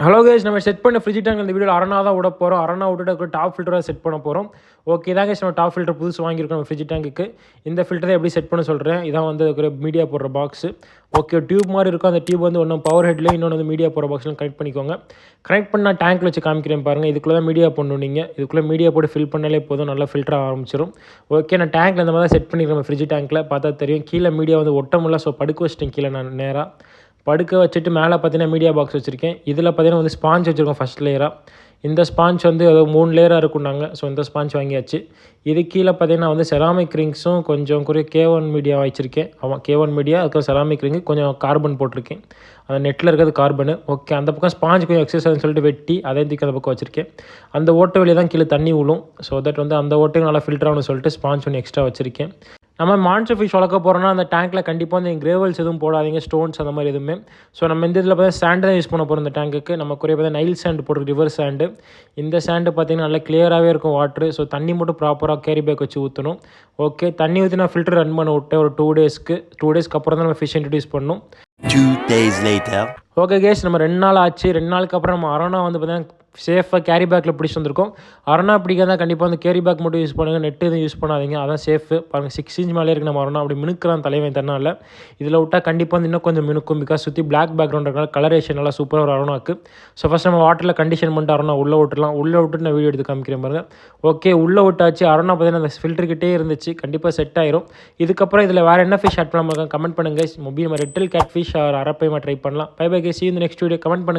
Hello guys, நம்ம set பண்ண fridge tank இந்த வீடியோவில் அரணா தான் விட போகிறோம். அரணா விட்டுட்டு டாப் ஃபில்டராக செட் பண்ண போகிறோம். ஓகே தான் கைஸ், நம்ம டாப் ஃபில்டர் புதுசு வாங்கியிருக்கோம் நம்ம ஃப்ரிட்ஜ் டேங்குக்கு. இந்த ஃபில்டரை எப்படி செட் பண்ண சொல்கிறேன். இதான் வந்து ஒரு மீடியா போடுற பாக்ஸு. ஓகே, டியூப் மாதிரி இருக்கும். அந்த டியூப் வந்து ஒன்றும் பவர் ஹெட்லேயும் இன்னொன்று வந்து மீடியா போடுற பாக்ஸ்லாம் கனெக்ட் பண்ணிக்கோங்க. கனெக்ட் பண்ணால் டேங்க்கில் வச்சு காமிக்கிறேன் பாருங்கள். இதுக்குள்ளே தான் மீடியா போடணும். நீங்கள் இதுக்குள்ளே மீடியா போட்டு ஃபில் பண்ணாலே போதும், நல்லா ஃபில்டர் ஆரம்பிச்சிடும். ஓகே, நான் டேங்க்கில் இந்த மாதிரி தான் செட் பண்ணிக்கிறேன். ஃப்ரிட்ஜ் டேங்க்கில் பார்த்தா தெரியும். கீழே மீடியா வந்து ஒட்டமில்ல. ஸோ படுக்க வச்சிட்டேன் கீழே நான் நேராக. படுக்க வச்சுட்டு மேலே பார்த்தீங்கன்னா மீடியா பாக்ஸ் வச்சுருக்கேன். இதில் பார்த்தீங்கன்னா வந்து ஸ்பாஞ்ச் வச்சுருக்கோம் ஃபஸ்ட் லேயராக. இந்த ஸ்பாஞ்ச் வந்து ஏதோ 3 லேயராக இருக்குன்னாங்க. ஸோ இந்த ஸ்பாஞ்ச் வாங்கியாச்சு. இது கீழே பார்த்தீங்கன்னா வந்து செராமிக் ரிங்ஸும் கொஞ்சம் குறைய K1 மீடியா வச்சுருக்கேன். ஆமாம், K1 மீடியா, அதுக்கு செராமிக் ரிங்கு, கொஞ்சம் கார்பன் போட்டிருக்கேன். அந்த நெட்டில் இருக்கிறது கார்பனு. ஓகே, அந்த பக்கம் ஸ்பாஞ்ச் கொஞ்சம் எக்ஸசைஸ்னு சொல்லிட்டு வெட்டி அதே தூக்கி அந்த பக்கம் வச்சுருக்கேன். அந்த ஓட்டை வழியாக தான் கீழே தண்ணி விழும். ஸோ தட் வந்து அந்த ஓட்டையும் நல்லா ஃபில்டர் ஆகணும்னு சொல்லிட்டு ஸ்பாஞ்ச் ஒன்று எக்ஸ்ட்ரா வச்சுருக்கேன். நம்ம மான்ஸ்டர் ஃபிஷ் வளர்க்க போகிறோன்னா அந்த டேங்க்கில் கண்டிப்பாக வந்து கிரேவல்ஸ் எதுவும் போடாதீங்க, ஸ்டோன்ஸ் அந்த மாதிரி எதுவுமே. ஸோ நம்ம இந்த இதில் பார்த்தா சாண்டு தான் யூஸ் பண்ண போகிறோம். இந்த டேங்குக்கு நம்ம குறைய பார்த்தா நைல் சாண்டு போட்டு ரிவர் சாண்டு. இந்த சாண்டு பார்த்திங்கன்னா நல்லா கிளியராகவே இருக்கும் வாட்ரு. ஸோ தண்ணி மட்டும் ப்ராப்பராக கேரி பேக் வச்சு ஊற்றணும். ஓகே, தண்ணி ஊற்றி நான் ஃபில்டர் ரன் பண்ண விட்டேன் ஒரு 2 டேஸ்க்கு அப்புறம் தான் நம்ம ஃபிஷ் இன்ட்ரடியூஸ் பண்ணணும். 2 days later. ஓகே கேஸ், நம்ம 2 நாள் ஆச்சு. 2 நாளுக்கு அப்புறம் நம்ம அரோனா வந்து பார்த்தீங்கன்னா சேஃபாக கேரி பேக்கில் பிடிச்சி வந்திருக்கோம். அரோனா பிடிக்காத கண்டிப்பாக வந்து கேரி பேக் மட்டும் யூஸ் பண்ணுங்கள், நெட்டு எதுவும் யூஸ் பண்ணாதீங்க, அதான் சேஃபு. பாருங்கள் 6 inch மேலே இருக்குது நம்ம அரோனா. அப்படி மினுக்கிறான் தலைவன் தன்னால். இதில் விட்டால் கண்டிப்பாக வந்து இன்னும் கொஞ்சம் மினுக்கும். பிகாஸ் சுற்றி பிளாக் பேக்ரவுண்ட் இருக்கனால கலரேஷன் நல்லா சூப்பராக ஒரு அரோனாக்கு. ஸோ ஃபஸ்ட் நம்ம வாட்டரில் கண்டிஷன் பண்ணிட்டு அரோனா உள்ளே விட்டுலாம். உள்ளே விட்டுட்டு நான் வீடியோ எடுத்து காமிக்கிறேன் பாருங்கள். ஓகே, உள்ளே விட்டாச்சு. அரோனா பார்த்தீங்கன்னா அந்த ஃபில்டர்கிட்டே இருந்துச்சு. கண்டிப்பாக செட் ஆயிரும். இதுக்கப்புறம் இதில் வேறு என்ன ஃபிஷ் ஆட் பண்ணலாம் கமெண்ட் பண்ணுங்கள். மொபைல் நம்ம ரெட்டில் கேட் ஃபிஷ் அரப்பைமா ட்ரை பண்ணலாம். பை பை கேஸ், இந்த நெக்ஸ்ட் வீடியோ கமெண்ட் பண்ணுங்கள்.